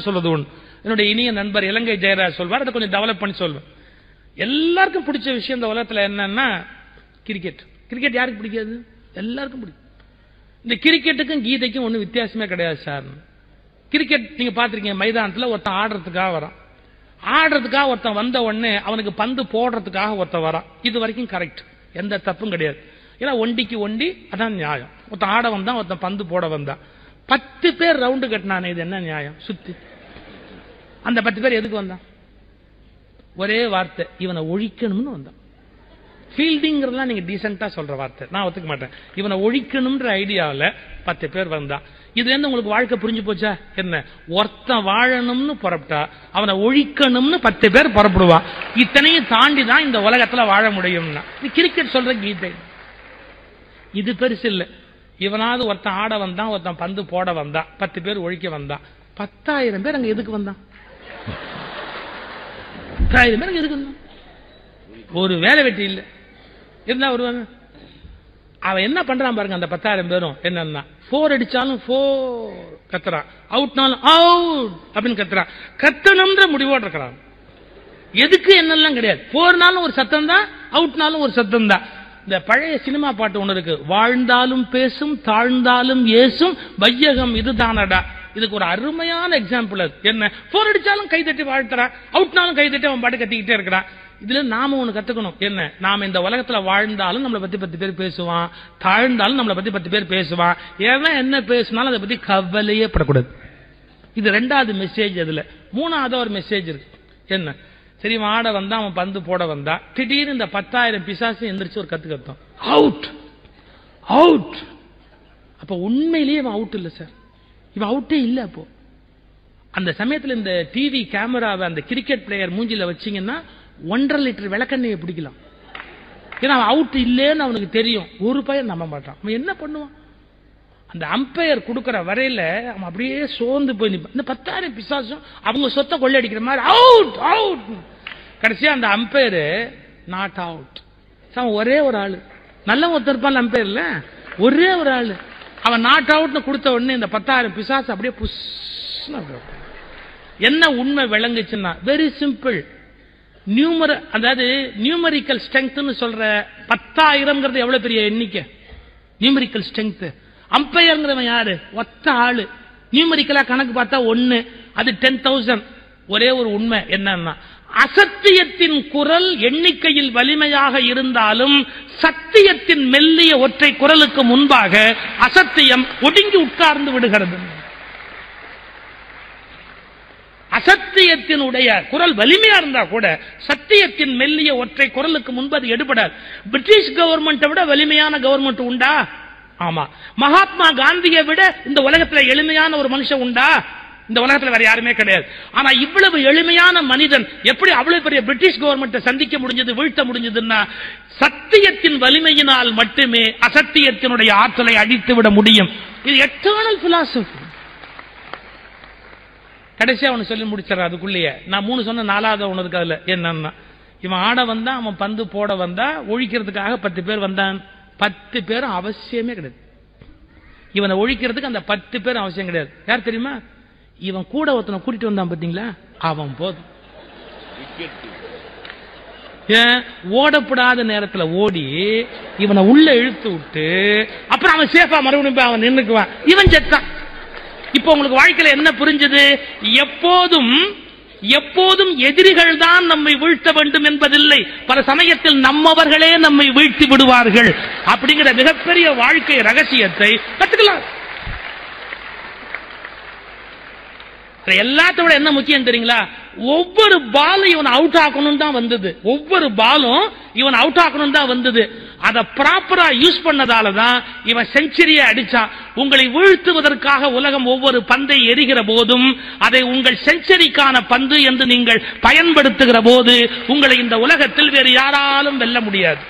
சொல்றது ஒன்று. என்னுடைய இனிய நண்பர் இலங்கை ஜெயராஜ் சொல்வார், அதை கொஞ்சம் டெவலப் பண்ணி சொல்வேன். எல்லாருக்கும் பிடிச்ச விஷயம் இந்த உலகத்தில் என்னன்னா கிரிக்கெட். கிரிக்கெட் யாருக்கு பிடிக்காது? எல்லாருக்கும் பிடிக்கும். இந்த கிரிக்கெட்டுக்கும் கீதைக்கும் ஒன்றும் வித்தியாசமே கிடையாது சார். கிரிக்கெட் நீங்க பாத்திருக்கீங்க, மைதானத்தில் ஒருத்தன் ஆடுறதுக்காக வரான். ஆடுறதுக்காக ஒருத்தன் வந்த உடனே அவனுக்கு பந்து போடுறதுக்காக ஒருத்தன் வரான். இது வரைக்கும் கரெக்ட், எந்த தப்பும் கிடையாது. ஏன்னா ஒண்டிக்கு ஒண்டி, அதான் நியாயம். ஒருத்தன் ஆட வந்தான், ஒருத்தன் பந்து போட வந்தான். 10 பேர் ரவுண்டு கட்டினானே, இது என்ன நியாயம்? சுத்தி அந்த 10 பேர் எதுக்கு வந்தான்? ஒரே வார்த்தை, இவனை ஒழிக்கணும்னு வந்தான். ஃபீல்டிங்கிறதுலாம் நீங்க டீசென்டா சொல்ற வார்த்தை, நான் ஒத்துக்க மாட்டேன். இவனை ஒழிக்கணும்ன்ற ஐடியாவில் 10 பேர் வந்தான். இதுல இருந்து உங்களுக்கு வாழ்க்கை புரிஞ்சு போச்சா? என்ன, ஒருத்தன் வாழணும்னு புறப்பட்டா அவனை ஒழிக்கணும்னு 10 பேர் புறப்படுவான். இத்தனையும் தாண்டி தான் இந்த உலகத்துல வாழ முடியும்னா கிரிக்கெட் சொல்ற கீதை. இது பெருசு இல்ல. இவனாவது ஒருத்தன் ஆட வந்தான், ஒருத்தன் பந்து போட வந்தான், 10 பேர் ஒழிக்க வந்தான். 10,000 பேர் அங்க எதுக்கு வந்தான்? 10,000 பேர் அங்க எதுக்கு வந்தான்? ஒரு வேலை வெட்டி இல்ல, இருந்தா வருவாங்க. அவன் என்ன பண்றான் பாருங்க, அந்த 10,000 பேரும் என்னன்னா, 4 அடிச்சாலும் 4 கத்துறான், அவுட்னாலும் அவுட் அப்படின்னு கத்துறான். கத்தணும்ன்ற முடிவோடு இருக்கிறான். எதுக்கு என்னெல்லாம் கிடையாது. 4நாலும் ஒரு சத்தம் தான், அவுட்னாலும் ஒரு சத்தம் தான். இந்த பழைய சினிமா பாட்டு ஒண்ணு இருக்கு, வாழ்ந்தாலும் பேசும் தாழ்ந்தாலும் ஏசும் வையகம் இதுதானடா. இதுக்கு ஒரு அருமையான எக்ஸாம்பிள் அது. என்ன, 4 அடிச்சாலும் கைதட்டி வாழ்த்துறான், அவுட்னாலும் கைதட்டி அவன் பாட்டு கத்திக்கிட்டே இருக்கிறான். இதுல நாம ஒண்ணு கத்துக்கணும். என்ன, நாம இந்த உலகத்துல வாழ்ந்தாலும் நம்மளை பத்தி 10 பேர் பேசுவான், தாழ்ந்தாலும் நம்மளை பத்தி 10 பேர் பேசுவான். ஏன்னா என்ன பேசினாலும் அதை பத்தி கவலையே படக்கூடாது. இது 2வது மெசேஜ். அதுல 3வது ஒரு மெசேஜ் இருக்கு. என்ன, சரி ஆட வந்தா, அவன் பந்து போட வந்தா, திடீர்னு இந்த 10,000 பிசாசு எந்திரிச்சு ஒரு கத்து கத்தம், அவுட் அவுட். அப்ப உண்மையிலேயே இவன் அவுட் இல்ல சார், இவன் அவுட்டே இல்ல. அப்போ அந்த சமயத்தில் இந்த டிவி கேமராவை அந்த கிரிக்கெட் பிளேயர் மூஞ்சில வச்சீங்கன்னா 1.5 லிட்டர் விளக்கெண்ணையை பிடிக்கலாம். ஏன்னா அவன் அவுட் இல்லேன்னு அவனுக்கு தெரியும். ஒரு பையன் நம்ப மாட்டான். அவன் என்ன பண்ணுவான்? அந்த அம்பையர் கொடுக்கிற வரையில அவன் அப்படியே சோர்ந்து போய் நிற்பான். இந்த 10,000 பிசாசும் அவங்க சொத்தை கொள்ளையடிக்கிற மாதிரி அவுட் அவுட். கடைசியா அந்த அம்பையர் நாட் அவுட். அவன் ஒரே ஒரு ஆளு, நல்ல ஒருத்தர் இருப்பான் அம்பையர்ல, ஒரே ஒரு ஆளு. அவன் நாட் அவுட்னு கொடுத்த உடனே இந்த 10,000 பிசாசு அப்படியே புஷ். என்ன உண்மை விளங்குச்சுன்னா, வெரி சிம்பிள். அதாவது நியூமரிக்கல் ஸ்ட்ரெங்க்த்னு சொல்ற 10,000 எவ்வளவு பெரிய எண்ணிக்கை, நியூமரிக்கல் ஸ்ட்ரெங்க். அம்பையர்ங்கிறவன் யாரு? ஒத்த ஆளு. நியூமரிக்கலா கணக்கு பார்த்தா 1, அது 10,000. ஒரே ஒரு உண்மை என்னன்னா, அசத்தியத்தின் குரல் எண்ணிக்கையில் வலிமையாக இருந்தாலும் சத்தியத்தின் மெல்லிய ஒற்றை குரலுக்கு முன்பாக அசத்தியம் ஒடுங்கி உட்கார்ந்து விடுகிறது. அசத்தியத்தினுடைய குரல் வலிமையா இருந்தா கூட சத்தியத்தின் மெல்லிய ஒற்றை குரலுக்கு முன்பு அது எடுபடாது. பிரிட்டிஷ் கவர்மெண்ட்டை விட வலிமையான கவர்மெண்ட் உண்டா? ஆமா. மகாத்மா காந்தியை விட இந்த உலகத்துல எளிமையான ஒரு மனுஷன் உண்டா? இந்த உலகத்துல வேற யாருமே கிடையாது. ஆனா இவ்வளவு எளிமையான மனிதன் எப்படி அவ்வளவு பெரிய பிரிட்டிஷ் கவர்மெண்ட்டை சந்திக்க முடிஞ்சது, வீழ்த்த முடிஞ்சதுன்னா சத்தியத்தின் வலிமையினால் மட்டுமே அசத்தியத்தினுடைய ஆற்றலை அழித்து விட முடியும். இது எட்டர்னல் பிலாசபி. கடைசியா அவனு சொல்லி முடிச்சார். அதுக்குள்ளேயே நான் 3 சொன்ன 4வது ஒண்ணு இருக்கு. அதுல என்னன்னா, இவன் ஆட வந்தா, அவன் பந்து போட வந்தா, ஒழிக்கிறதுக்காக 10 பேர் வந்தான். 10 பேரும் அவசியமே கிடையாது. இவனை ஒழிக்கிறதுக்கு அந்த 10 பேரும் அவசியம் கிடையாது. யார் தெரியுமா? இவன் கூட ஒருத்தனை கூட்டிட்டு வந்தான் பாத்தீங்களா, அவன் போதும். ஏன், ஓடப்படாத நேரத்துல ஓடி இவனை உள்ள இழுத்து விட்டு அப்புறம் அவன் சேஃபா மறுபடியும் அவன் நின்னுக்குவான். இவன் செத்தான். இப்ப உங்களுக்கு வாழ்க்கையில என்ன புரிஞ்சது? எப்போதும் எதிரிகள் தான் நம்மை வீழ்த்த வேண்டும் என்பதில்லை. பல சமயத்தில் நம்மவர்களே நம்மை வீழ்த்தி விடுவார்கள். அப்படிங்கிற மிகப்பெரிய வாழ்க்கை ரகசியத்தை கத்துக்கலாம். எல்லாத்த விட என்ன முக்கியம் தெரியுங்களா? ஒவ்வொரு பாலும் இவன் அவுட் ஆக்கணும் தான் வந்தது. ஒவ்வொரு பாலும் இவன் அவுட் ஆக்கணும் தான் வந்தது. அதை ப்ராப்பரா யூஸ் பண்ணதால தான் இவன் செஞ்சுரியை அடிச்சான். உங்களை வீழ்த்துவதற்காக உலகம் ஒவ்வொரு பந்தை எரிகிற போதும் அதை உங்கள் செஞ்சுரிக்கான பந்து என்று நீங்கள் பயன்படுத்துகிற போது உங்களை இந்த உலகத்தில் வேறு யாராலும் வெல்ல முடியாது.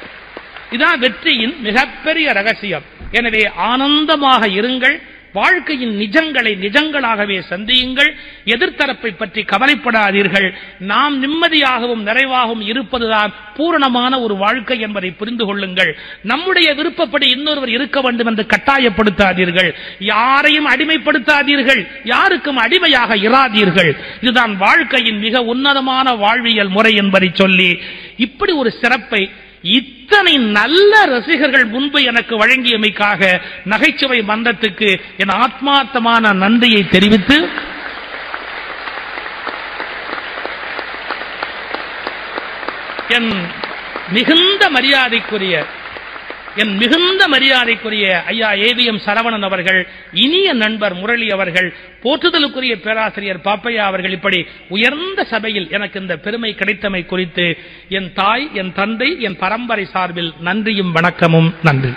இதுதான் வெற்றியின் மிகப்பெரிய ரகசியம். எனவே ஆனந்தமாக இருங்கள், வாழ்க்கையின் நிஜங்களை நிஜங்களாகவே சந்தியுங்கள். எதிர்த்தரப்பை பற்றி கவலைப்படாதீர்கள். நாம் நிம்மதியாகவும் நிறைவாகவும் இருப்பதுதான் பூரணமான ஒரு வாழ்க்கை என்பதை புரிந்து கொள்ளுங்கள். நம்முடைய விருப்பப்படி இன்னொருவர் இருக்க வேண்டும் என்று கட்டாயப்படுத்தாதீர்கள். யாரையும் அடிமைப்படுத்தாதீர்கள். யாருக்கும் அடிமையாக இராதீர்கள். இதுதான் வாழ்க்கையின் மிக உன்னதமான வாழ்வியல் முறை என்பதை சொல்லி, இப்படி ஒரு சிறப்பை இத்தனை நல்ல ரசிகர்கள் முன்பு எனக்கு வழங்கியமைக்காக நகைச்சுவை மன்றத்துக்கு என் ஆத்மார்த்தமான நன்றியை தெரிவித்து, என் மிகுந்த மரியாதைக்குரிய ஐயா ஏவிஎம் சரவணன் அவர்கள், இனிய நண்பர் முரளி அவர்கள், போற்றுதலுக்குரிய பேராசிரியர் பாப்பையா அவர்கள், இப்படி உயர்ந்த சபையில் எனக்கு இந்த பெருமை கிடைத்தமை குறித்து என் தாய், என் தந்தை, என் பரம்பரை சார்பில் நன்றியும் வணக்கமும். நன்றி.